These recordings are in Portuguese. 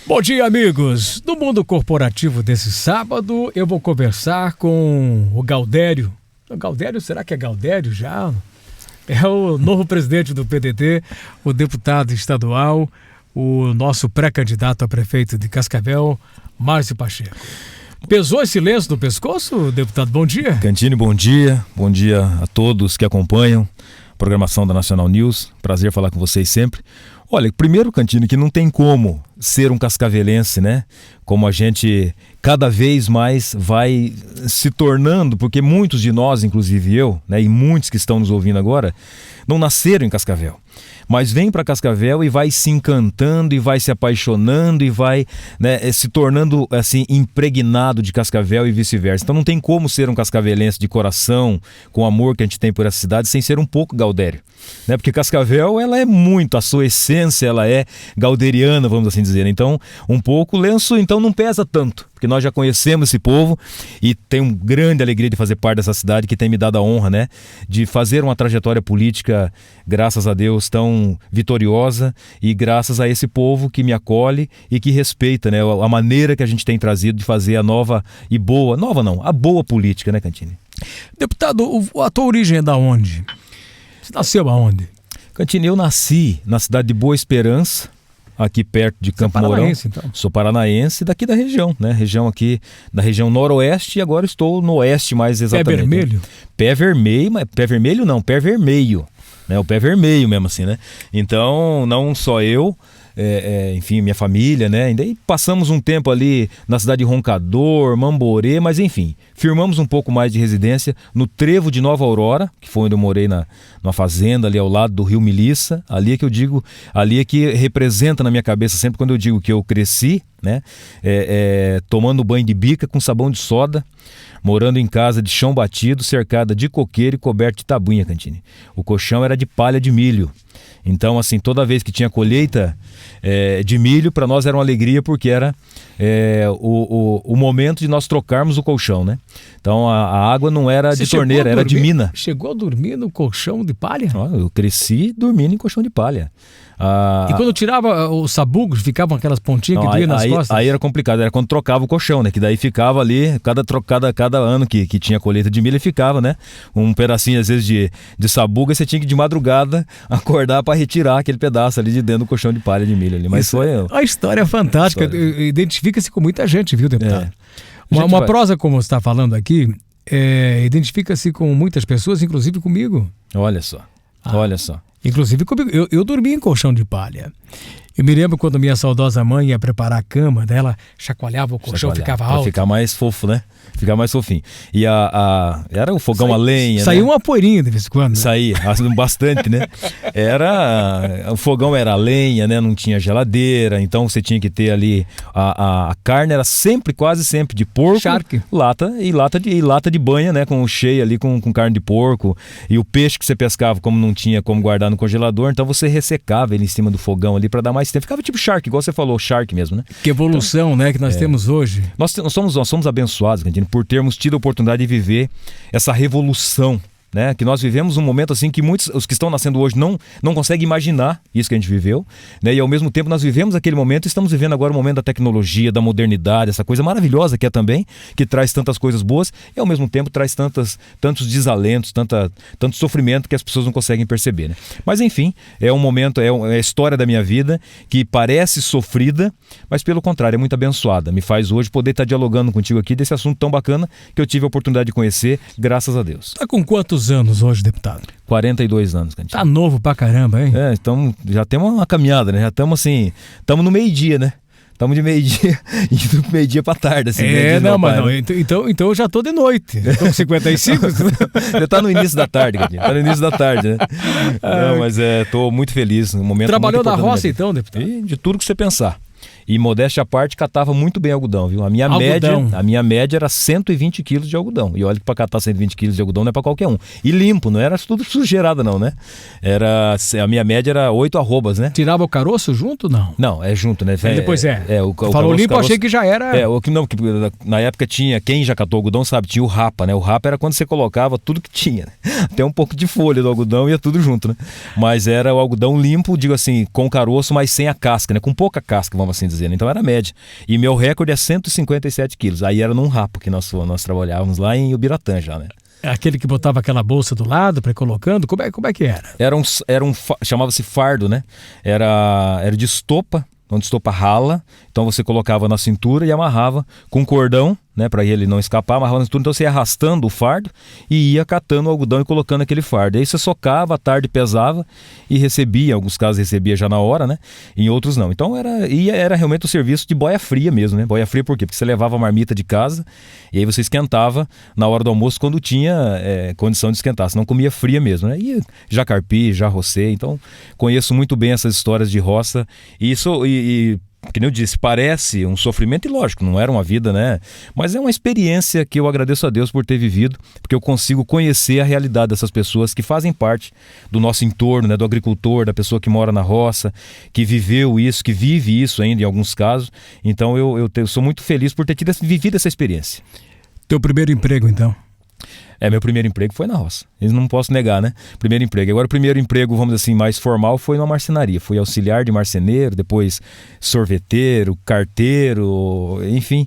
Bom dia, amigos! No mundo corporativo desse sábado, eu vou conversar com o Gaudério. O Gaudério, será que é Gaudério já? É o novo presidente do PDT, o deputado estadual, o nosso pré-candidato a prefeito de Cascavel, Márcio Pacheco. Pesou esse lenço no pescoço, deputado? Bom dia. Cantini, bom dia. Bom dia a todos que acompanham a programação da Nacional News. Prazer falar com vocês sempre. Olha, primeiro, Cantini, que não tem como ser um cascavelense, né? Como a gente cada vez mais vai se tornando, porque muitos de nós, inclusive eu, né, e muitos que estão nos ouvindo agora, não nasceram em Cascavel. Mas vem para Cascavel e vai se encantando e vai se apaixonando e vai, né, se tornando assim impregnado de Cascavel e vice-versa. Então não tem como ser um cascavelense de coração, com o amor que a gente tem por essa cidade, sem ser um pouco gaudério, né? Porque Cascavel, ela é muito, a sua essência, ela é gauderiana, vamos assim dizer. Então, um pouco o lenço então não pesa tanto, porque nós já conhecemos esse povo e tenho uma grande alegria de fazer parte dessa cidade que tem me dado a honra, né, de fazer uma trajetória política, graças a Deus, tão vitoriosa e graças a esse povo que me acolhe e que respeita, né, a maneira que a gente tem trazido de fazer a nova e boa, nova não, a boa política, né, Cantini? Deputado, a tua origem é da onde? Você nasceu aonde? Cantini, eu nasci na cidade de Boa Esperança, aqui perto de Campo Mourão. Então. Sou paranaense daqui da região, né? Região aqui, da região noroeste, e agora estou no oeste mais exatamente. Pé vermelho? Pé vermelho, mas pé vermelho não, pé vermelho, né? O pé vermelho mesmo assim, né? Então, não só eu, enfim, minha família, né? E daí passamos um tempo ali na cidade de Roncador, Mamborê, mas enfim, firmamos um pouco mais de residência no Trevo de Nova Aurora, que foi onde eu morei numa fazenda ali ao lado do Rio Milícia. Ali é que eu digo, ali é que representa na minha cabeça sempre quando eu digo que eu cresci, né? Tomando banho de bica com sabão de soda, morando em casa de chão batido, cercada de coqueiro e coberta de tabuinha, Cantini. O colchão era de palha de milho. Então, assim, toda vez que tinha colheita de milho, para nós era uma alegria, porque era o momento de nós trocarmos o colchão, né? Então, a água não era de torneira, era de mina. Chegou a dormir no colchão de palha? Eu cresci dormindo em colchão de palha. E quando tirava os sabugos, ficavam aquelas pontinhas que doía nas costas? Aí era complicado, era quando trocava o colchão, né? Que daí ficava ali, cada ano que tinha colheita de milho, ficava, né? Um pedacinho, às vezes, de sabuga, e você tinha que de madrugada acordar para retirar aquele pedaço ali de dentro do colchão de palha de milho ali. Mas a história é fantástica, identifica-se com muita gente, viu, deputado? Uma prosa, como você está falando aqui, identifica-se com muitas pessoas, inclusive comigo. Olha só, olha só. Inclusive comigo, eu dormi em colchão de palha. Eu me lembro quando minha saudosa mãe ia preparar a cama dela, chacoalhava o colchão, ficava alto. Pra ficar mais fofo, né? Ficar mais fofinho. E era o fogão a lenha, saía, né? Uma poeirinha de vez em quando, né? Saía, bastante, né? O fogão era a lenha, né? Não tinha geladeira, então você tinha que ter ali, a carne era sempre, quase sempre de porco. Charque. Lata de banha, né? Cheia ali com carne de porco. E o peixe que você pescava, como não tinha como guardar no congelador, então você ressecava ele em cima do fogão ali para dar mais tempo. Ficava tipo charque, igual você falou, charque mesmo, né? Que evolução, então, né, que nós temos hoje. Nós somos abençoados, Cantini, por termos tido a oportunidade de viver essa revolução, né? Que nós vivemos um momento assim que muitos, os que estão nascendo hoje, não conseguem imaginar isso que a gente viveu, né? E ao mesmo tempo nós vivemos aquele momento e estamos vivendo agora o momento da tecnologia, da modernidade, essa coisa maravilhosa que é também, que traz tantas coisas boas e ao mesmo tempo traz tantos desalentos, tanto sofrimento que as pessoas não conseguem perceber, né? Mas enfim, é um momento, é a história da minha vida que parece sofrida, mas pelo contrário, é muito abençoada. Me faz hoje poder estar dialogando contigo aqui desse assunto tão bacana que eu tive a oportunidade de conhecer, graças a Deus. Tá com quantos anos hoje, deputado? 42 anos, Cantini. Tá novo pra caramba, hein? Então já temos uma caminhada, né? Já estamos assim, estamos no meio-dia, né? Estamos de meio-dia, indo do meio-dia pra tarde. Assim, então eu já tô de noite. Estou com 55. Já tá no início da tarde, Cantini. Tá no início da tarde, né? Não, mas tô muito feliz. Um momento Trabalhou muito na roça então, deputado? De tudo que você pensar. E modéstia à parte, catava muito bem algodão, viu? A minha média era 120 quilos de algodão. E olha que para catar 120 quilos de algodão não é para qualquer um. E limpo, não era tudo sujeirada não, né? A minha média era 8 arrobas, né? Tirava o caroço junto, não? Não, é junto, né? Depois o falou limpo, caroço, achei que já era... Na época tinha, quem já catou algodão sabe, tinha o rapa, né? O rapa era quando você colocava tudo que tinha, né? Até um pouco de folha do algodão ia tudo junto, né? Mas era o algodão limpo, digo assim, com caroço, mas sem a casca, né? Com pouca casca, vamos assim dizer. dizer, né? Então era a média. E meu recorde é 157 quilos. Aí era num rapo que nós trabalhávamos lá em Ubiratã já, né? É aquele que botava aquela bolsa do lado para ir colocando? Como é que era? Chamava-se fardo, né? Era de estopa, onde estopa rala. Então você colocava na cintura e amarrava com cordão, né, para ele não escapar, amarrava na cintura. Então você ia arrastando o fardo e ia catando o algodão e colocando aquele fardo. Aí você socava, à tarde pesava e recebia, em alguns casos recebia já na hora, né? Em outros não. Então era realmente o serviço de boia fria mesmo, né? Boia fria por quê? Porque você levava a marmita de casa e aí você esquentava na hora do almoço quando tinha condição de esquentar, senão comia fria mesmo, né? E já carpi, já rocei, então conheço muito bem essas histórias de roça e isso que nem eu disse, parece um sofrimento e lógico, não era uma vida, né? Mas é uma experiência que eu agradeço a Deus por ter vivido, porque eu consigo conhecer a realidade dessas pessoas que fazem parte do nosso entorno, né? Do agricultor, da pessoa que mora na roça, que viveu isso, que vive isso ainda em alguns casos. Então eu sou muito feliz por ter vivido essa experiência. Teu primeiro emprego, então? Meu primeiro emprego foi na roça. Isso não posso negar, né? Primeiro emprego. Agora, o primeiro emprego, vamos dizer assim, mais formal, foi numa marcenaria. Fui auxiliar de marceneiro, depois sorveteiro, carteiro, enfim,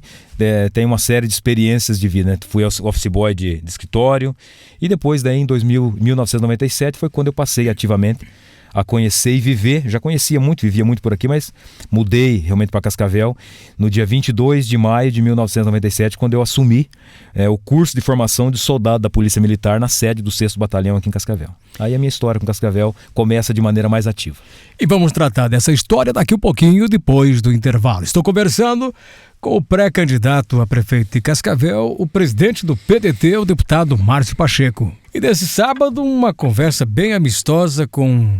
tem uma série de experiências de vida, né? Fui office boy de escritório e depois, daí, em 1997, foi quando eu passei ativamente a conhecer e viver. Já conhecia muito, vivia muito por aqui, mas mudei realmente para Cascavel no dia 22 de maio de 1997, quando eu assumi o curso de formação de soldado da Polícia Militar na sede do 6º Batalhão aqui em Cascavel. Aí a minha história com Cascavel começa de maneira mais ativa. E vamos tratar dessa história daqui um pouquinho depois do intervalo. Estou conversando com o pré-candidato a prefeito de Cascavel, o presidente do PDT, o deputado Márcio Pacheco. E nesse sábado, uma conversa bem amistosa com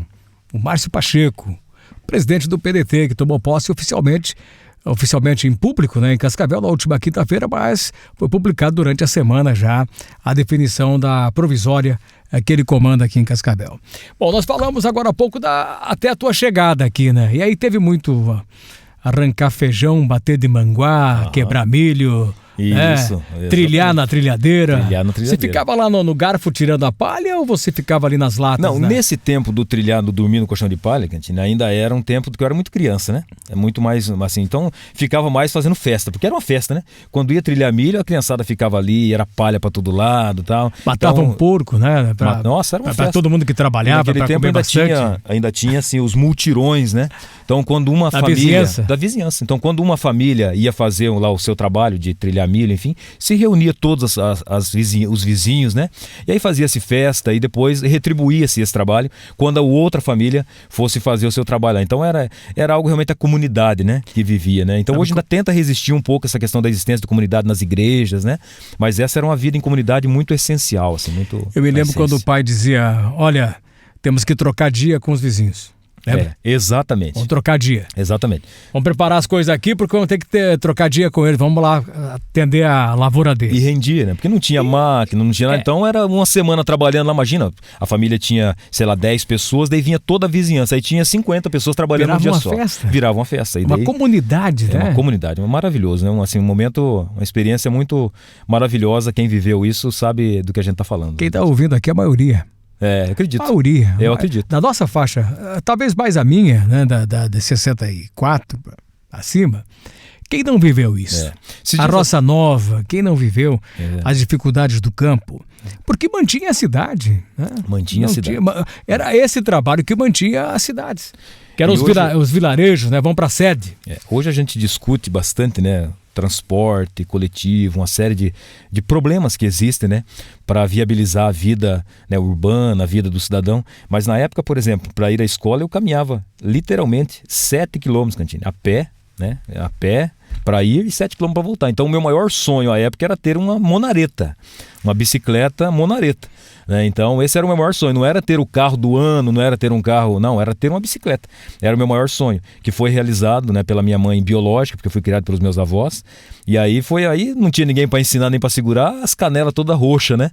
o Márcio Pacheco, presidente do PDT, que tomou posse oficialmente em público, né, em Cascavel, na última quinta-feira, mas foi publicado durante a semana já a definição da provisória que ele comanda aqui em Cascavel. Bom, nós falamos agora há pouco até a tua chegada aqui, né? E aí teve muito arrancar feijão, bater de manguá, quebrar milho, isso, trilhar na trilhadeira. Você Você ficava lá no garfo tirando a palha ou você ficava ali nas latas? Não, né? nesse tempo do trilhado, dormir no colchão de palha, Cantina, ainda era um tempo que eu era muito criança, né? É muito mais assim, então ficava mais fazendo festa, porque era uma festa, né? Quando ia trilhar milho, a criançada ficava ali, era palha pra todo lado e tal. Matava um porco, né? Nossa, era uma festa. Pra todo mundo que trabalhava, naquele tempo ainda tinha assim, os multirões, né? Então quando uma família... Da vizinhança. Então quando uma família ia fazer lá o seu trabalho de trilhar milho, enfim, se reunia todos os vizinhos, né? E aí fazia-se festa e depois retribuía-se esse trabalho quando a outra família fosse fazer o seu trabalho. Então era algo realmente a comunidade, né? Que vivia, né? Então hoje ainda tenta resistir um pouco essa questão da existência de comunidade nas igrejas, né? Mas essa era uma vida em comunidade muito essencial, assim, muito... Eu me lembro quando o pai dizia, olha, temos que trocar dia com os vizinhos. Lembra? Exatamente. Vamos trocar dia. Exatamente. Vamos preparar as coisas aqui porque vamos ter que trocar dia com eles. Vamos lá atender a lavoura deles. E rendia, né? Porque não tinha máquina, não tinha nada. Então era uma semana trabalhando lá. Imagina, a família tinha, sei lá, 10 pessoas, daí vinha toda a vizinhança. Aí tinha 50 pessoas trabalhando num dia só. Virava uma festa. E uma daí, comunidade, né? Uma comunidade, maravilhoso, né? Um momento, uma experiência muito maravilhosa. Quem viveu isso sabe do que a gente está falando. Quem está ouvindo aqui é a maioria. Acredito. Maioria. Eu acredito. Da nossa faixa, talvez mais a minha, né, de 64 acima, quem não viveu isso? A roça nova, quem não viveu as dificuldades do campo? Porque mantinha a cidade. Né? Mantinha a cidade. Era esse trabalho que mantinha as cidades. Que eram os vilarejos, né? Vão para a sede. Hoje a gente discute bastante, né? Transporte coletivo, uma série de problemas que existem, né, para viabilizar a vida, né, urbana, a vida do cidadão. Mas na época, por exemplo, para ir à escola eu caminhava literalmente 7 quilômetros, Cantinho, a pé, né, para ir e 7 quilômetros para voltar. Então o meu maior sonho à época era ter uma monareta, uma bicicleta monareta. Então esse era o meu maior sonho, não era ter o carro do ano, não era ter um carro, não, era ter uma bicicleta. Era o meu maior sonho, que foi realizado, né, pela minha mãe biológica, porque eu fui criado pelos meus avós. E aí não tinha ninguém para ensinar nem para segurar, as canelas toda roxa, né,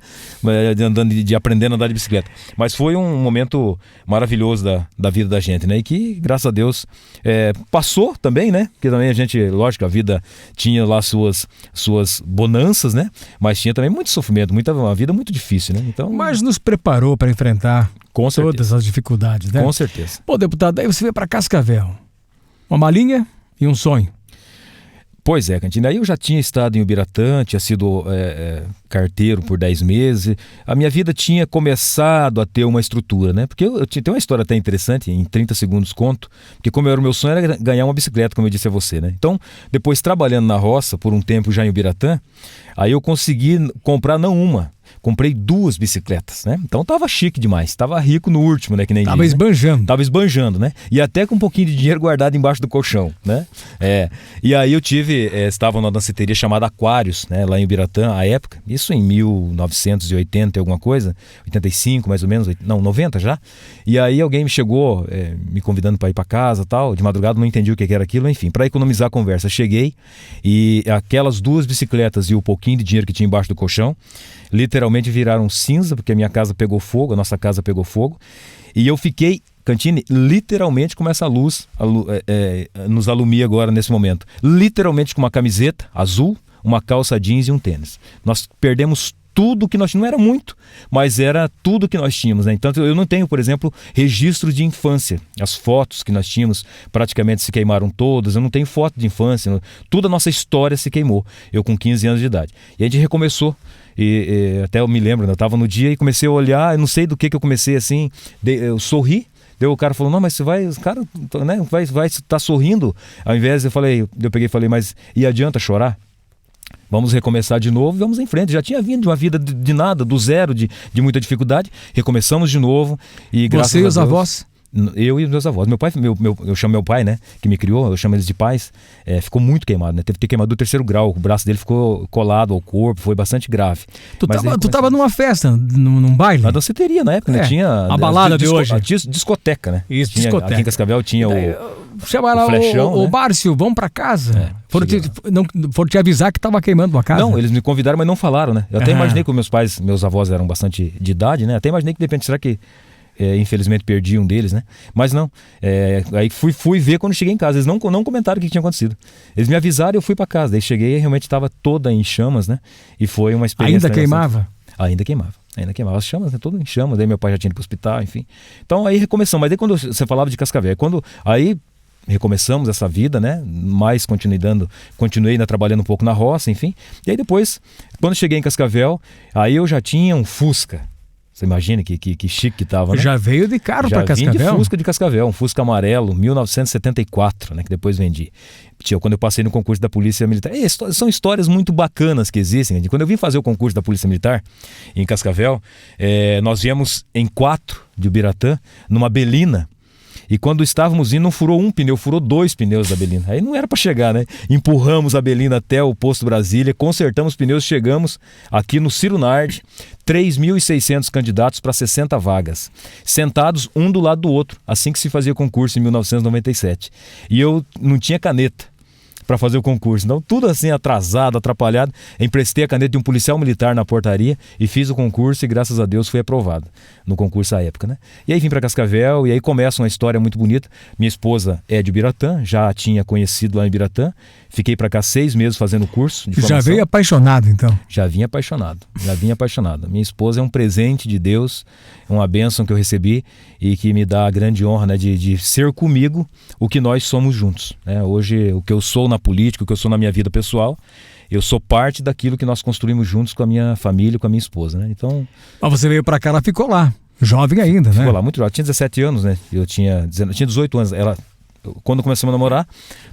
aprendendo a andar de bicicleta. Mas foi um momento maravilhoso da vida da gente, né, e que graças a Deus passou também, né, porque também a gente, lógico, a vida tinha lá suas bonanças, né, mas tinha também muito sofrimento, uma vida muito difícil, né. Então, mas nos preparou para enfrentar todas as dificuldades, né? Com certeza. Pô, deputado, aí você veio para Cascavel. Uma malinha, E um sonho? Pois é, Cantini. Aí eu já tinha estado em Ubiratã, tinha sido carteiro por 10 meses. A minha vida tinha começado a ter uma estrutura, né? Porque eu tinha uma história até interessante, em 30 segundos conto, porque como era o meu sonho era ganhar uma bicicleta, como eu disse a você, né? Então, depois trabalhando na roça por um tempo já em Ubiratã, aí eu consegui comprar não uma, comprei 2 bicicletas, né? Então tava chique demais, tava rico no último, né? Que nem Tava diz, esbanjando. né? Tava esbanjando, né? E até com um pouquinho de dinheiro guardado embaixo do colchão, né? E aí eu estava numa danceteria chamada Aquários, né? Lá em Ubiratã, à época, isso em 1980 e alguma coisa, 85 mais ou menos, não, 90 já. E aí alguém me chegou me convidando para ir para casa, tal, de madrugada, não entendi o que era aquilo, enfim, para economizar a conversa, cheguei e aquelas 2 bicicletas e o pouquinho de dinheiro que tinha embaixo do colchão literalmente viraram cinza, porque a minha casa pegou fogo, a nossa casa pegou fogo, e eu fiquei, Cantini, literalmente como essa luz nos alumia agora nesse momento, literalmente com uma camiseta azul, uma calça jeans e um tênis. Nós perdemos tudo que nós tínhamos, não era muito, mas era tudo que nós tínhamos, né? Então eu não tenho, por exemplo, registro de infância. As fotos que nós tínhamos praticamente se queimaram todas, eu não tenho foto de infância, toda a nossa história se queimou, eu com 15 anos de idade. E a gente recomeçou. E até eu me lembro, né? Eu estava no dia e comecei a olhar, eu não sei do que eu comecei assim, eu sorri, daí o cara falou, não, mas você vai, cara, né, vai estar sorrindo, ao invés eu peguei e falei, mas e adianta chorar? Vamos recomeçar de novo, vamos em frente. Já tinha vindo de uma vida de nada, do zero, de muita dificuldade, recomeçamos de novo e graças a Deus... Você e os avós? Eu e meus avós. Meu pai, eu chamo meu pai, né, que me criou, eu chamo eles de pais, ficou muito queimado, né? Teve que ter queimadura do 3º grau, o braço dele ficou colado ao corpo, foi bastante grave. Tu tava numa festa, num baile? Na danceteria na época, né? Tinha a balada de hoje. A discoteca, né? Isso, discoteca. Aqui em Cascavel tinha chamaram o flechão, o né? Bárcio, vamos pra casa. Foram te avisar que tava queimando uma casa? Não, eles me convidaram, mas não falaram, né? Eu até imaginei que meus avós eram bastante de idade, né? Até imaginei que de repente, será que infelizmente perdi um deles, né? Mas não, aí fui ver quando cheguei em casa, eles não comentaram o que tinha acontecido. Eles me avisaram e eu fui para casa, daí cheguei e realmente estava toda em chamas, né? E foi uma experiência... Ainda queimava? Ainda queimava as chamas, né? Tudo em chamas, daí meu pai já tinha ido para o hospital, enfim. Então aí recomeçamos, mas daí quando você falava de Cascavel, aí recomeçamos essa vida, né? Mais continuei ainda trabalhando um pouco na roça, enfim. E aí depois, quando cheguei em Cascavel, aí eu já tinha um Fusca. Você imagina que chique que tava, né? Já veio de carro para Cascavel? Já vim de Fusca de Cascavel, um Fusca amarelo, 1974, né? Que depois vendi. Quando eu passei no concurso da Polícia Militar. São histórias muito bacanas que existem. Quando eu vim fazer o concurso da Polícia Militar em Cascavel, nós viemos em 4 de Ubiratã, numa Belina. E quando estávamos indo, não furou um pneu, furou 2 pneus da Belina. Aí não era para chegar, né? Empurramos a Belina até o posto Brasília, consertamos os pneus, chegamos aqui no Ciro Nardi, 3.600 candidatos para 60 vagas, sentados um do lado do outro, assim que se fazia concurso em 1997. E eu não tinha caneta para fazer o concurso, então tudo assim atrasado, atrapalhado. Emprestei a caneta de um policial militar na portaria e fiz o concurso e graças a Deus fui aprovado no concurso à época, né? E aí vim para Cascavel e aí começa uma história muito bonita. Minha esposa é de Ubiratã, já a tinha conhecido lá em Ubiratã, fiquei para cá 6 meses fazendo o curso de formação. Já veio apaixonado então? Já vim apaixonado. Minha esposa é um presente de Deus, uma bênção que eu recebi e que me dá a grande honra, né, de ser comigo o que nós somos juntos, né? Hoje o que eu sou na política, o que eu sou na minha vida pessoal, eu sou parte daquilo que nós construímos juntos com a minha família, com a minha esposa, né? Então... Mas você veio pra cá, ela ficou lá, jovem ainda, né? Ficou lá, muito jovem. Tinha 17 anos, né? Eu tinha 18 anos. Quando começamos a namorar,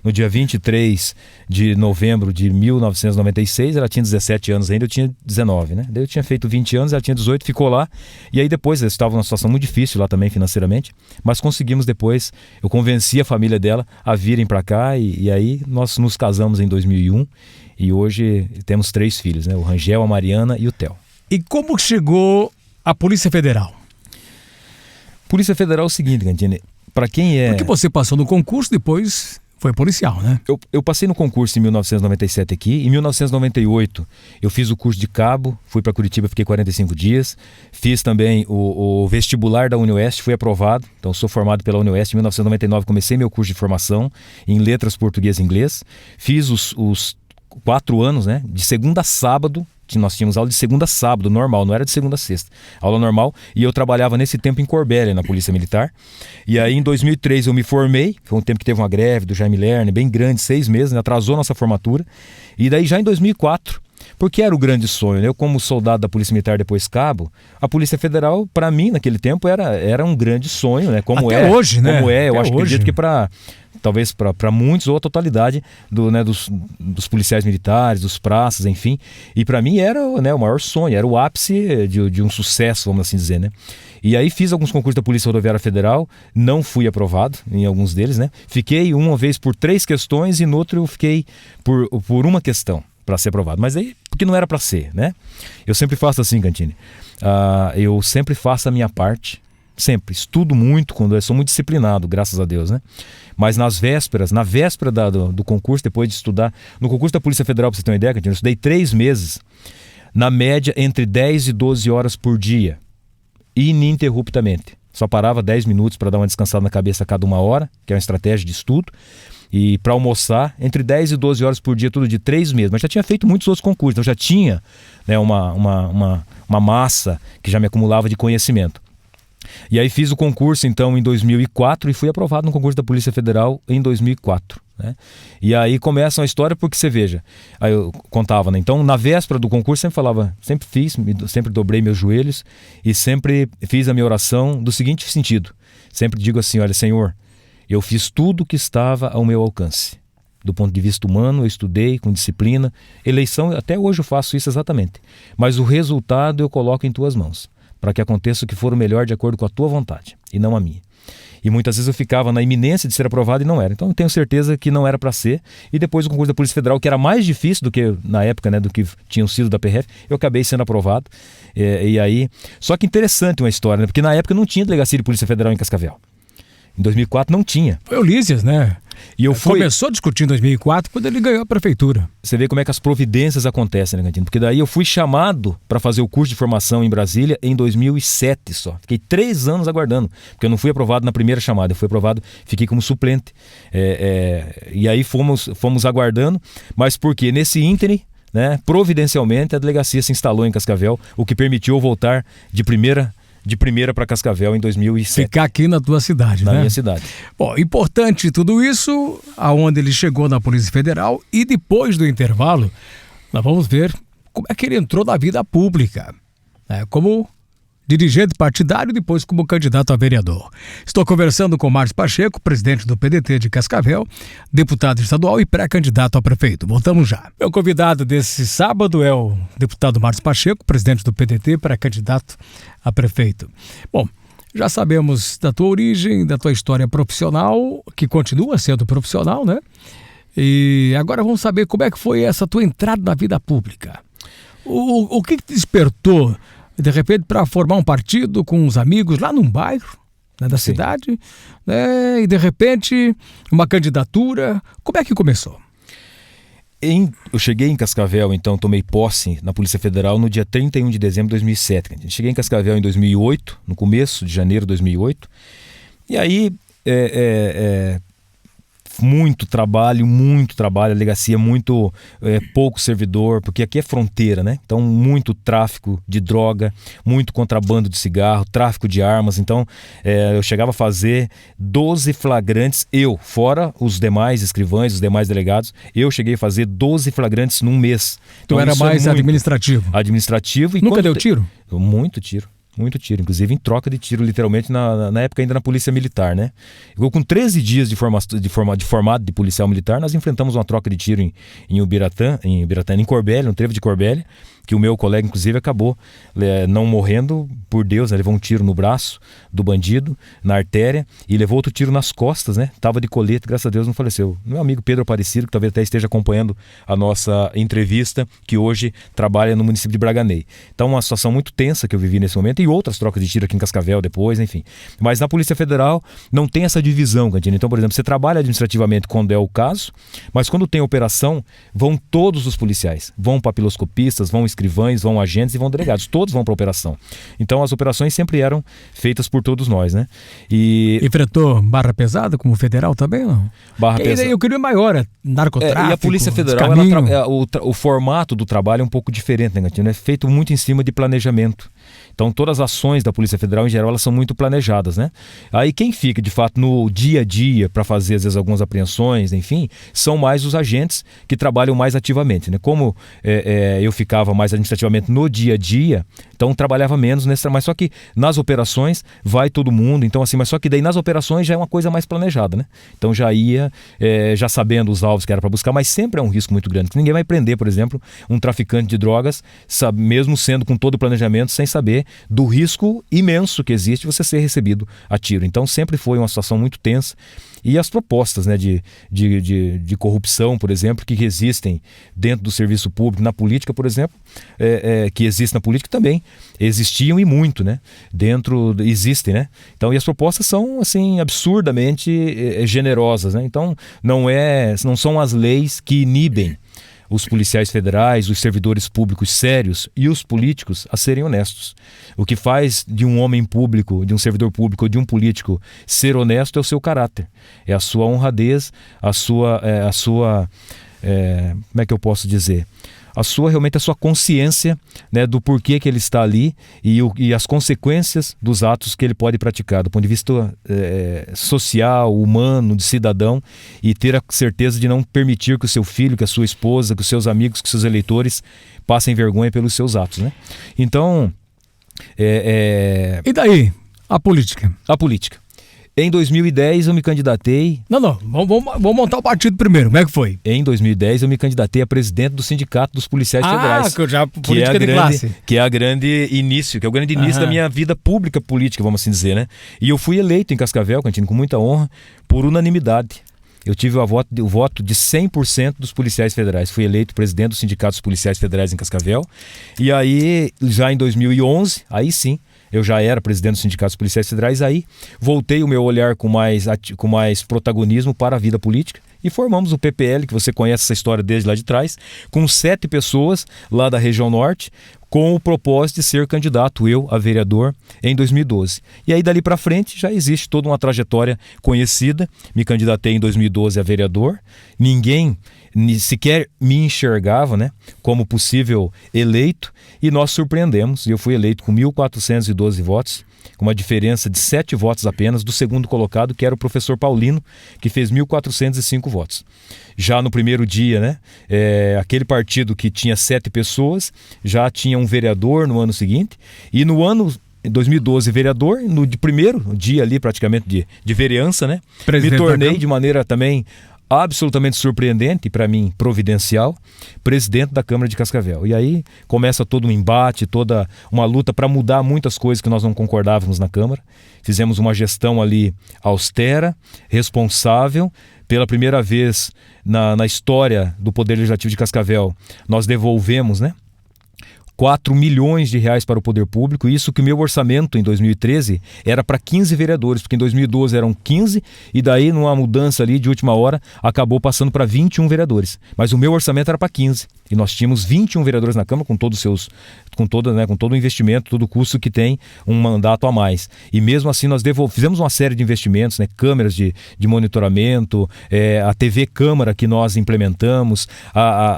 no dia 23 de novembro de 1996, ela tinha 17 anos ainda, eu tinha 19, né? Daí eu tinha feito 20 anos, ela tinha 18, ficou lá. E aí depois, eu estava numa situação muito difícil lá também financeiramente, mas conseguimos depois, eu convenci a família dela a virem para cá e aí nós nos casamos em 2001 e hoje temos 3 filhos, né? O Rangel, a Mariana e o Theo. E como chegou a Polícia Federal? Polícia Federal é o seguinte, Cantini, para quem é... Porque você passou no concurso, depois foi policial, né? Eu passei no concurso em 1997 aqui. Em 1998 eu fiz o curso de cabo, fui para Curitiba, fiquei 45 dias. Fiz também o vestibular da UniOeste, fui aprovado. Então sou formado pela UniOeste. Em 1999 comecei meu curso de formação em letras português e inglês. Fiz os 4 anos, né? De segunda a sábado, nós tínhamos aula de segunda a sábado, normal, não era de segunda a sexta. Aula normal, e eu trabalhava nesse tempo em Corbélia, na Polícia Militar. E aí em 2003 eu me formei, foi um tempo que teve uma greve do Jaime Lerner, bem grande, 6 meses, né? Atrasou nossa formatura. E daí já em 2004, porque era o grande sonho, né? Eu como soldado da Polícia Militar, depois cabo, a Polícia Federal, para mim, naquele tempo, era um grande sonho, né? Como até hoje, né? Como é, eu até acho, hoje. acredito que talvez para muitos ou a totalidade dos policiais militares, dos praças, enfim. E para mim era, né, o maior sonho, era o ápice de um sucesso, vamos assim dizer, né? E aí fiz alguns concursos da Polícia Rodoviária Federal, não fui aprovado em alguns deles, né? Fiquei uma vez por 3 questões e no outro eu fiquei por uma questão para ser aprovado. Mas aí, porque não era para ser, né? Eu sempre faço assim, Cantini. Eu sempre faço a minha parte. Sempre, estudo muito, quando eu sou muito disciplinado, graças a Deus, né? Mas na véspera do concurso, depois de estudar, no concurso da Polícia Federal, para você ter uma ideia, eu estudei 3 meses, na média entre 10 e 12 horas por dia, ininterruptamente. Só parava 10 minutos para dar uma descansada na cabeça a cada 1 hora, que é uma estratégia de estudo, e para almoçar, entre 10 e 12 horas por dia, tudo de 3 meses. Mas já tinha feito muitos outros concursos, então já tinha, né, uma massa que já me acumulava de conhecimento. E aí fiz o concurso então em 2004 e fui aprovado no concurso da Polícia Federal em 2004, né? E aí começa uma história porque você veja, aí eu contava, né? Então na véspera do concurso sempre dobrei meus joelhos e sempre fiz a minha oração do seguinte sentido, sempre digo assim, olha, Senhor, eu fiz tudo o que estava ao meu alcance. Do ponto de vista humano, eu estudei com disciplina, eleição, até hoje eu faço isso exatamente, mas o resultado eu coloco em tuas mãos, para que aconteça o que for o melhor de acordo com a tua vontade, e não a minha. E muitas vezes eu ficava na iminência de ser aprovado e não era. Então eu tenho certeza que não era para ser. E depois o concurso da Polícia Federal, que era mais difícil do que na época, né, do que tinham sido da PRF, eu acabei sendo aprovado. E aí, só que interessante uma história, né? Porque na época não tinha delegacia de Polícia Federal em Cascavel. Em 2004 não tinha. Foi o Lísias, né? E Começou a discutir em 2004 quando ele ganhou a prefeitura. Você vê como é que as providências acontecem, né, Cantino? Porque daí eu fui chamado para fazer o curso de formação em Brasília em 2007 só. Fiquei 3 anos aguardando, porque eu não fui aprovado na primeira chamada. Eu fui aprovado, fiquei como suplente. E aí fomos aguardando, mas porque nesse ínterim, né, providencialmente a delegacia se instalou em Cascavel, o que permitiu eu voltar de primeira para Cascavel em 2007. Ficar aqui na tua cidade, né? Na minha cidade. Bom, importante tudo isso, aonde ele chegou na Polícia Federal, e depois do intervalo, nós vamos ver como é que ele entrou na vida pública, né? Como dirigente partidário e depois como candidato a vereador. Estou conversando com Márcio Pacheco, presidente do PDT de Cascavel, deputado estadual e pré-candidato a prefeito. Voltamos já. Meu convidado desse sábado é o deputado Márcio Pacheco, presidente do PDT, pré-candidato a prefeito. Bom, já sabemos da tua origem, da tua história profissional, que continua sendo profissional, né? E agora vamos saber como é que foi essa tua entrada na vida pública. O que te despertou de repente para formar um partido com uns amigos lá num bairro, né, da cidade, né, e de repente uma candidatura? Como é que começou? Eu cheguei em Cascavel, então tomei posse na Polícia Federal no dia 31 de dezembro de 2007. Cheguei em Cascavel em 2008, no começo de janeiro de 2008, e aí muito trabalho, a delegacia muito pouco servidor, porque aqui é fronteira, né? Então muito tráfico de droga, muito contrabando de cigarro, tráfico de armas. Então eu chegava a fazer 12 flagrantes, fora os demais escrivães, os demais delegados, eu cheguei a fazer 12 flagrantes num mês. Então era mais administrativo? Administrativo. E nunca deu tiro? Muito tiro. Muito tiro, inclusive em troca de tiro, literalmente, na época ainda na Polícia Militar, né? Com 13 dias de formado de policial militar, nós enfrentamos uma troca de tiro em Corbélia, no trevo de Corbélia, que o meu colega, inclusive, acabou não morrendo, por Deus, né? Levou um tiro no braço do bandido, na artéria, e levou outro tiro nas costas, né? Tava de colete, graças a Deus não faleceu. Meu amigo Pedro Aparecido, que talvez até esteja acompanhando a nossa entrevista, que hoje trabalha no município de Braganey. Então, uma situação muito tensa que eu vivi nesse momento, e outras trocas de tiro aqui em Cascavel depois, enfim. Mas na Polícia Federal não tem essa divisão, Cantino. Então, por exemplo, você trabalha administrativamente quando é o caso, mas quando tem operação, vão todos os policiais. Vão papiloscopistas, vão escrivães, vão agentes e vão delegados. Todos vão para a operação. Então as operações sempre eram feitas por todos nós, né? E enfrentou barra pesada como federal também, não? Barra pesada. O crime maior é narcotráfico. E a Polícia Federal, o formato do trabalho é um pouco diferente, né, Cantino? É feito muito em cima de planejamento. Então todas as ações da Polícia Federal, em geral, elas são muito planejadas, né? Aí quem fica, de fato, no dia a dia para fazer, às vezes, algumas apreensões, enfim, são mais os agentes que trabalham mais ativamente, né? Como eu ficava mais administrativamente no dia a dia, então trabalhava menos nessa, mas só que nas operações vai todo mundo, então assim, mas só que daí nas operações já é uma coisa mais planejada, né? Então já ia, já sabendo os alvos que era para buscar, mas sempre é um risco muito grande, que ninguém vai prender, por exemplo, um traficante de drogas, mesmo sendo com todo o planejamento, sem saber do risco imenso que existe você ser recebido a tiro. Então sempre foi uma situação muito tensa. E as propostas, né, de corrupção, por exemplo, que existem dentro do serviço público, na política, por exemplo, que existem na política também, existiam e muito, né? Existem, né? Então, e as propostas são, assim, absurdamente generosas, né? Então, não são as leis que inibem os policiais federais, os servidores públicos sérios e os políticos a serem honestos. O que faz de um homem público, de um servidor público ou de um político ser honesto é o seu caráter, é a sua honradez, como é que eu posso dizer? Realmente a sua consciência, né, do porquê que ele está ali e as consequências dos atos que ele pode praticar, do ponto de vista social, humano, de cidadão, e ter a certeza de não permitir que o seu filho, que a sua esposa, que os seus amigos, que os seus eleitores passem vergonha pelos seus atos, né? Então... E daí? A política? A política. Em 2010 eu me candidatei... Não, vamos montar o partido primeiro, como é que foi? Em 2010 eu me candidatei a presidente do Sindicato dos Policiais Federais. Política de classe. Que é o grande início da minha vida pública política, vamos assim dizer, né? E eu fui eleito em Cascavel, Cantino, com muita honra, por unanimidade. Eu tive o voto de 100% dos policiais federais. Fui eleito presidente do Sindicato dos Policiais Federais em Cascavel. E aí, já em 2011, aí sim, eu já era presidente do Sindicato dos Policiais Federais, aí voltei o meu olhar com mais protagonismo para a vida política e formamos o PPL, que você conhece essa história desde lá de trás, com 7 pessoas lá da região norte, com o propósito de ser candidato, eu, a vereador, em 2012. E aí, dali para frente, já existe toda uma trajetória conhecida. Me candidatei em 2012 a vereador. Ninguém sequer me enxergava, né, como possível eleito, e nós surpreendemos. Eu fui eleito com 1.412 votos, com uma diferença de 7 votos apenas do segundo colocado, que era o professor Paulino, que fez 1.405 votos. Já no primeiro dia, né, aquele partido que tinha 7 pessoas, já tinha um vereador no ano seguinte, e no ano 2012 vereador, no primeiro dia ali praticamente de vereança, né, me tornei de maneira também absolutamente surpreendente, para mim providencial, presidente da Câmara de Cascavel. E aí começa todo um embate, toda uma luta para mudar muitas coisas que nós não concordávamos na Câmara. Fizemos uma gestão ali austera, responsável. Pela primeira vez na história do Poder Legislativo de Cascavel, nós devolvemos, né, 4 milhões de reais para o poder público, isso que o meu orçamento em 2013 era para 15 vereadores, porque em 2012 eram 15 e daí numa mudança ali de última hora acabou passando para 21 vereadores, mas o meu orçamento era para 15 e nós tínhamos 21 vereadores na Câmara com todos os seus, com todo o investimento, todo o custo que tem um mandato a mais, e mesmo assim nós fizemos uma série de investimentos, né, câmeras de monitoramento, a TV Câmara que nós implementamos,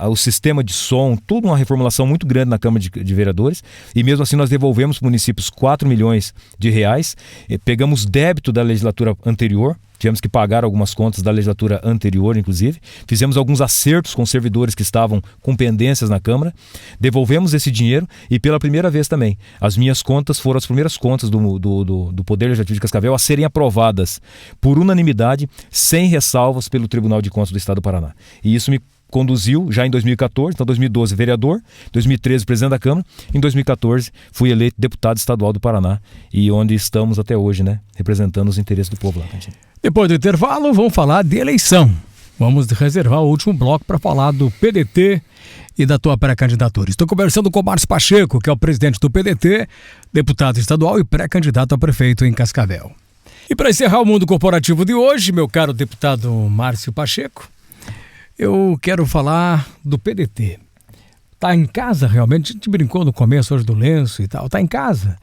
o sistema de som, tudo uma reformulação muito grande na Câmara de Vereadores, e mesmo assim nós devolvemos para os municípios 4 milhões de reais, pegamos débito da legislatura anterior, tivemos que pagar algumas contas da legislatura anterior, inclusive, fizemos alguns acertos com servidores que estavam com pendências na Câmara, devolvemos esse dinheiro e pela primeira vez também, as minhas contas foram as primeiras contas do Poder Legislativo de Cascavel a serem aprovadas por unanimidade, sem ressalvas pelo Tribunal de Contas do Estado do Paraná. E isso me conduziu já em 2014, então 2012 vereador, 2013 presidente da Câmara, em 2014 fui eleito deputado estadual do Paraná e onde estamos até hoje, né, representando os interesses do povo lá. Depois do intervalo vamos falar de eleição, vamos reservar o último bloco para falar do PDT e da tua pré-candidatura. Estou conversando com o Márcio Pacheco, que é o presidente do PDT, deputado estadual e pré-candidato a prefeito em Cascavel. E para encerrar o mundo corporativo de hoje, meu caro deputado Márcio Pacheco, eu quero falar do PDT. tá em casa realmente? A gente brincou no começo hoje do lenço e tal. Tá em casa?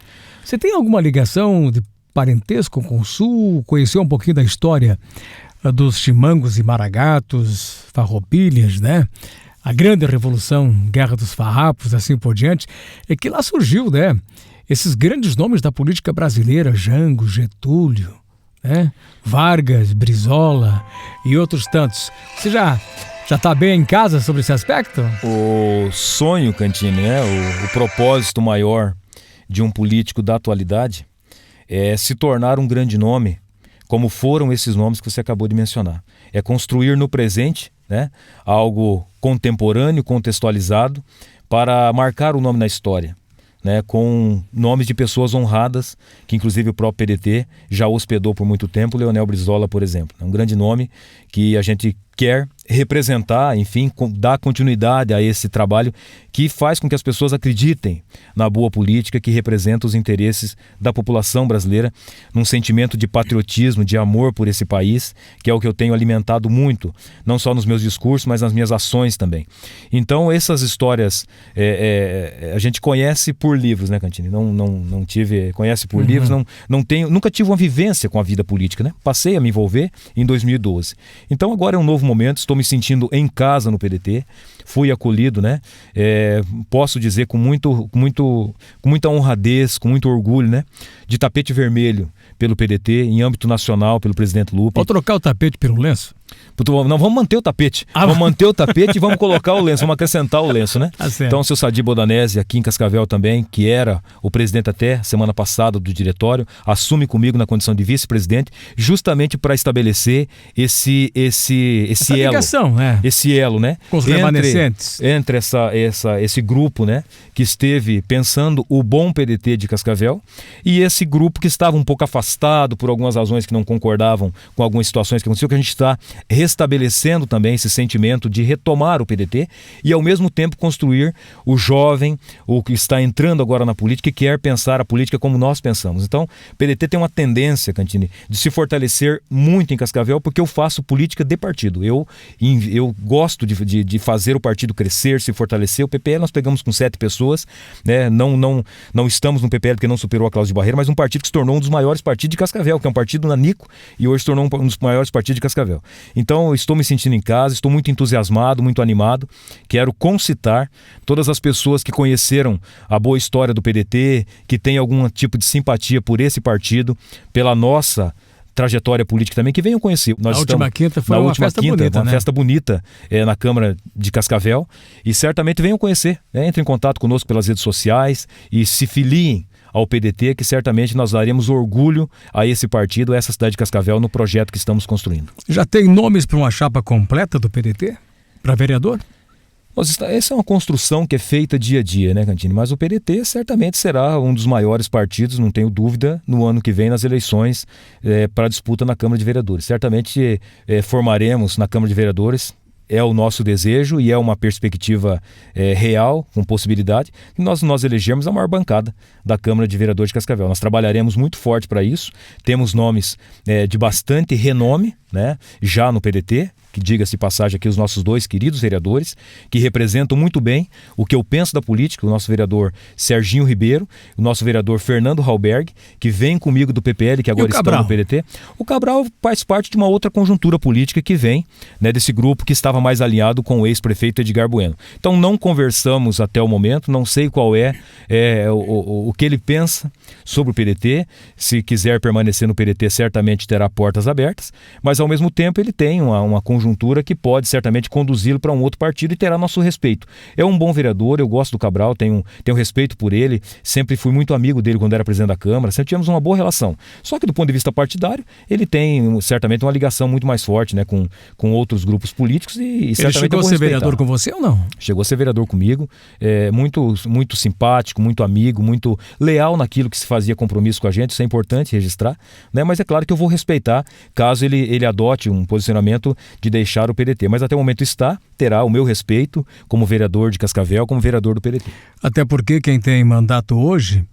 Você tem alguma ligação de parentesco com o Sul? Conheceu um pouquinho da história dos chimangos e maragatos, farroupilhas, né? A grande revolução, Guerra dos Farrapos, assim por diante. É que lá surgiu, né? Esses grandes nomes da política brasileira, Jango, Getúlio, né? Vargas, Brizola e outros tantos. Você já está bem em casa sobre esse aspecto? O sonho, Cantini, né? O propósito maior de um político da atualidade é se tornar um grande nome, como foram esses nomes que você acabou de mencionar. É construir no presente, né, algo contemporâneo, contextualizado, para marcar o nome na história, né, com nomes de pessoas honradas, que inclusive o próprio PDT já hospedou por muito tempo, Leonel Brizola, por exemplo. É um grande nome que a gente quer representar, enfim, dar continuidade a esse trabalho que faz com que as pessoas acreditem na boa política que representa os interesses da população brasileira, num sentimento de patriotismo, de amor por esse país, que é o que eu tenho alimentado muito, não só nos meus discursos, mas nas minhas ações também. Então, essas histórias a gente conhece por livros, né, Cantini? Não tive, conhece por livros, nunca tive uma vivência com a vida política, né? Passei a me envolver em 2012. Então, agora é um novo momento, estou me sentindo em casa no PDT, fui acolhido, né? Posso dizer com muita honradez, com muito orgulho, né? De tapete vermelho pelo PDT, em âmbito nacional, pelo presidente Lupe. Pode trocar o tapete pelo lenço? Não, vamos manter o tapete. Vamos manter o tapete e vamos colocar o lenço, vamos acrescentar o lenço, né? Então, o seu Sadi Bodanese, aqui em Cascavel também, que era o presidente até semana passada do diretório, assume comigo na condição de vice-presidente, justamente para estabelecer esse essa elo. Ligação, né? Esse elo, né? Com os remanescentes. Entre esse grupo, né? Que esteve pensando o bom PDT de Cascavel e esse grupo que estava um pouco afastado por algumas razões que não concordavam com algumas situações que aconteceram, que a gente está restabelecendo também esse sentimento de retomar o PDT e ao mesmo tempo construir o jovem, o que está entrando agora na política e quer pensar a política como nós pensamos. Então, o PDT tem uma tendência, Cantini, de se fortalecer muito em Cascavel, porque eu faço política de partido. Eu gosto de fazer o partido crescer, se fortalecer. O PPL nós pegamos com 7 pessoas, né? Não estamos no PPL porque não superou a cláusula de barreira, mas um partido que se tornou um dos maiores partidos de Cascavel, que é um partido nanico e hoje se tornou um dos maiores partidos de Cascavel. Então, estou me sentindo em casa, estou muito entusiasmado, muito animado. Quero concitar todas as pessoas que conheceram a boa história do PDT, que têm algum tipo de simpatia por esse partido, pela nossa trajetória política também, que venham conhecer. Na última quinta foi uma festa bonita, uma festa bonita na Câmara de Cascavel, e certamente venham conhecer, né? Entrem em contato conosco pelas redes sociais e se filiem ao PDT, que certamente nós daremos orgulho a esse partido, a essa cidade de Cascavel, no projeto que estamos construindo. Já tem nomes para uma chapa completa do PDT? Para vereador? Essa é uma construção que é feita dia a dia, né, Cantini? Mas o PDT certamente será um dos maiores partidos, não tenho dúvida, no ano que vem nas eleições para a disputa na Câmara de Vereadores. Certamente formaremos na Câmara de Vereadores, é o nosso desejo e é uma perspectiva real, com possibilidade, que nós elegermos a maior bancada da Câmara de Vereadores de Cascavel. Nós trabalharemos muito forte para isso, temos nomes de bastante renome, né, já no PDT, que diga-se passagem aqui os nossos 2 queridos vereadores, que representam muito bem o que eu penso da política, o nosso vereador Serginho Ribeiro, o nosso vereador Fernando Halberg, que vem comigo do PPL, que agora está no PDT. O Cabral faz parte de uma outra conjuntura política que vem, né, desse grupo que estava mais alinhado com o ex-prefeito Edgar Bueno. Então não conversamos até o momento, não sei qual o que ele pensa sobre o PDT. Se quiser permanecer no PDT, certamente terá portas abertas, mas ao mesmo tempo ele tem uma conjuntura que pode certamente conduzi-lo para um outro partido e terá nosso respeito. É um bom vereador, eu gosto do Cabral, tenho respeito por ele, sempre fui muito amigo dele quando era presidente da Câmara, sempre tivemos uma boa relação. Só que do ponto de vista partidário, ele tem certamente uma ligação muito mais forte, né, com outros grupos políticos e certamente ele chegou a ser vereador com você ou não? Chegou a ser vereador comigo, muito simpático, muito amigo, muito leal naquilo que se fazia compromisso com a gente, isso é importante registrar, né? Mas é claro que eu vou respeitar caso ele adote um posicionamento de deixar o PDT, mas até o momento terá o meu respeito como vereador de Cascavel, como vereador do PDT. Até porque quem tem mandato hoje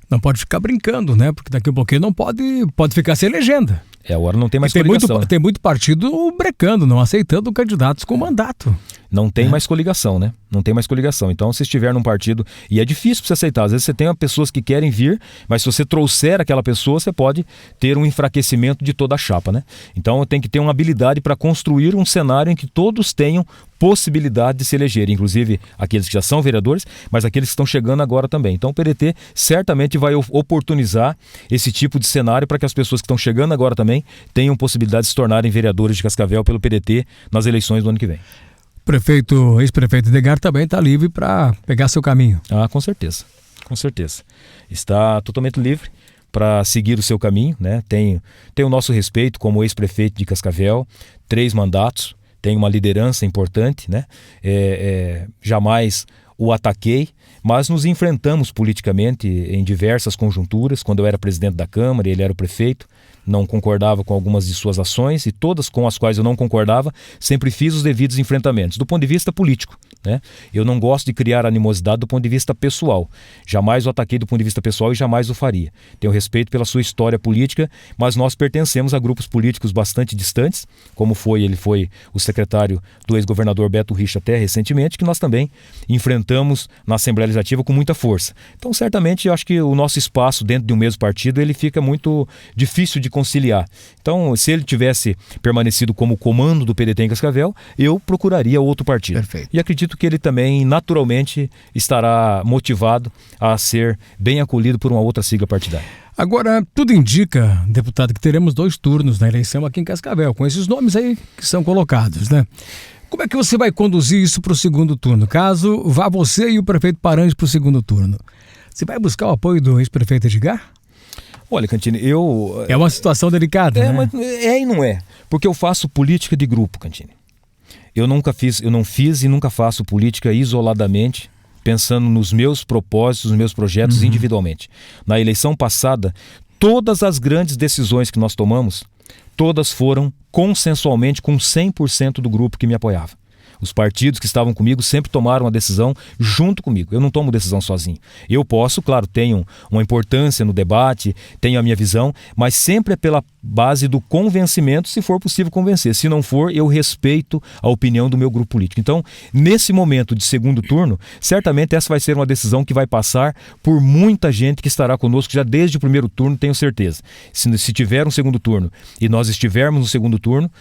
Não pode ficar brincando, né? Porque daqui a pouquinho não pode ficar sem legenda. Agora não tem mais coligação. Tem muito partido brecando, não aceitando candidatos com mandato. Não tem mais coligação, né? Não tem mais coligação. Então, se estiver num partido... E é difícil para você aceitar. Às vezes você tem pessoas que querem vir, mas se você trouxer aquela pessoa, você pode ter um enfraquecimento de toda a chapa, né? Então, tem que ter uma habilidade para construir um cenário em que todos tenham possibilidade de se eleger, inclusive aqueles que já são vereadores, mas aqueles que estão chegando agora também. Então o PDT certamente vai oportunizar esse tipo de cenário para que as pessoas que estão chegando agora também tenham possibilidade de se tornarem vereadores de Cascavel pelo PDT nas eleições do ano que vem. Ex-prefeito Edgar também está livre para pegar seu caminho. Com certeza, com certeza. Está totalmente livre para seguir o seu caminho, né? Tem o nosso respeito como ex-prefeito de Cascavel, 3 mandatos, tem uma liderança importante, né? Jamais o ataquei, mas nos enfrentamos politicamente em diversas conjunturas. Quando eu era presidente da Câmara, ele era o prefeito, não concordava com algumas de suas ações, e todas com as quais eu não concordava, sempre fiz os devidos enfrentamentos, do ponto de vista político, né? Eu não gosto de criar animosidade do ponto de vista pessoal. Jamais o ataquei do ponto de vista pessoal e jamais o faria. Tenho respeito pela sua história política, mas nós pertencemos a grupos políticos bastante distantes, como ele foi o secretário do ex-governador Beto Richa até recentemente, que nós também enfrentamos na Assembleia Legislativa com muita força. Então, certamente, eu acho que o nosso espaço dentro de um mesmo partido, ele fica muito difícil de conciliar. Então, se ele tivesse permanecido como comando do PDT em Cascavel, eu procuraria outro partido. Perfeito. E acredito que ele também, naturalmente, estará motivado a ser bem acolhido por uma outra sigla partidária. Agora, tudo indica, deputado, que teremos 2 turnos na eleição aqui em Cascavel, com esses nomes aí que são colocados, né? Como é que você vai conduzir isso para o segundo turno? Caso vá você e o prefeito Paranhos para o segundo turno, você vai buscar o apoio do ex-prefeito Edgar? Olha, Cantini, É uma situação delicada, né? Mas e não é. Porque eu faço política de grupo, Cantini. Eu não fiz e nunca faço política isoladamente, pensando nos meus propósitos, nos meus projetos individualmente. Na eleição passada, todas as grandes decisões que nós tomamos, todas foram consensualmente com 100% do grupo que me apoiava. Os partidos que estavam comigo sempre tomaram a decisão junto comigo. Eu não tomo decisão sozinho. Eu posso, claro, tenho uma importância no debate, tenho a minha visão, mas sempre é pela base do convencimento, se for possível convencer. Se não for, eu respeito a opinião do meu grupo político. Então, nesse momento de segundo turno, certamente essa vai ser uma decisão que vai passar por muita gente que estará conosco já desde o primeiro turno, tenho certeza. Se tiver um segundo turno e nós estivermos no segundo turno,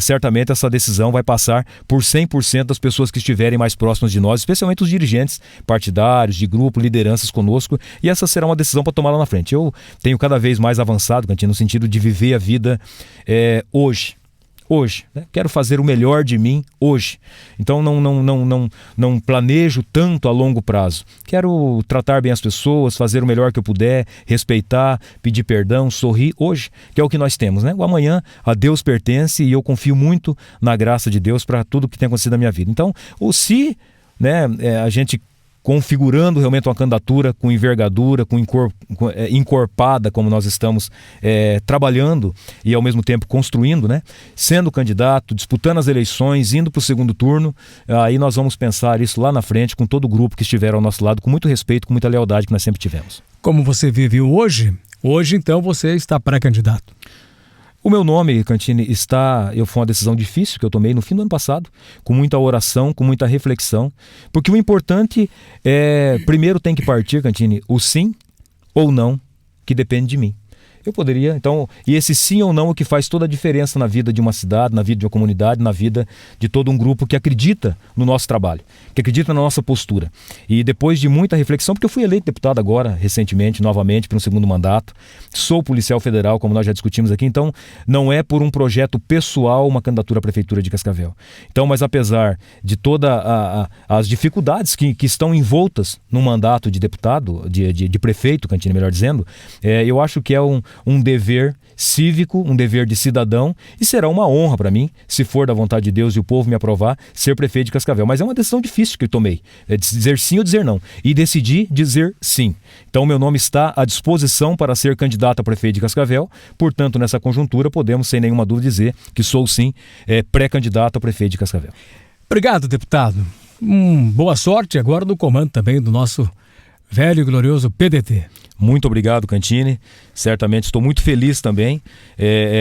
certamente essa decisão vai passar por 100% das pessoas que estiverem mais próximas de nós, especialmente os dirigentes partidários, de grupo, lideranças conosco, e essa será uma decisão para tomar lá na frente. Eu tenho cada vez mais avançado, Cantino, no sentido de viver a vida hoje, né? Quero fazer o melhor de mim hoje. Então não planejo tanto a longo prazo. Quero tratar bem as pessoas, fazer o melhor que eu puder, respeitar, pedir perdão, sorrir hoje, que é o que nós temos, né? O amanhã a Deus pertence e eu confio muito na graça de Deus para tudo que tem acontecido na minha vida. Então, se a gente configurando realmente uma candidatura com envergadura, encorpada, como nós estamos trabalhando e ao mesmo tempo construindo, né? Sendo candidato, disputando as eleições, indo para o segundo turno, aí nós vamos pensar isso lá na frente com todo o grupo que estiver ao nosso lado, com muito respeito, com muita lealdade que nós sempre tivemos. Como você vive hoje então você está pré-candidato. O meu nome, Cantini, foi uma decisão difícil que eu tomei no fim do ano passado, com muita oração, com muita reflexão, porque o importante primeiro tem que partir, Cantini, o sim ou não, que depende de mim. Eu poderia, então, e esse sim ou não é o que faz toda a diferença na vida de uma cidade, na vida de uma comunidade, na vida de todo um grupo que acredita no nosso trabalho, que acredita na nossa postura. E depois de muita reflexão, porque eu fui eleito deputado agora, recentemente, novamente, para um segundo mandato, sou policial federal, como nós já discutimos aqui, então não é por um projeto pessoal uma candidatura à Prefeitura de Cascavel. Então, mas apesar de todas as dificuldades que estão envoltas no mandato de deputado, de prefeito, Cantini, melhor dizendo, eu acho que é um dever cívico, um dever de cidadão, e será uma honra para mim, se for da vontade de Deus e o povo me aprovar, ser prefeito de Cascavel. Mas é uma decisão difícil que eu tomei, dizer sim ou dizer não, e decidi dizer sim. Então meu nome está à disposição para ser candidato a prefeito de Cascavel, portanto nessa conjuntura podemos sem nenhuma dúvida dizer que sou sim pré-candidato a prefeito de Cascavel. Obrigado, deputado. Boa sorte agora no comando também do nosso velho e glorioso PDT. Muito obrigado, Cantini. Certamente estou muito feliz também.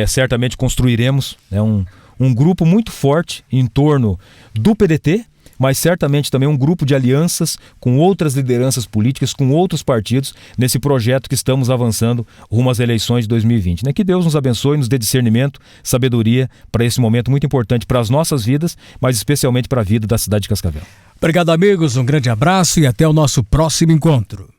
Certamente construiremos, né, um grupo muito forte em torno do PDT, mas certamente também um grupo de alianças com outras lideranças políticas, com outros partidos, nesse projeto que estamos avançando rumo às eleições de 2020. Né? Que Deus nos abençoe, nos dê discernimento, sabedoria para esse momento muito importante para as nossas vidas, mas especialmente para a vida da cidade de Cascavel. Obrigado, amigos. Um grande abraço e até o nosso próximo encontro.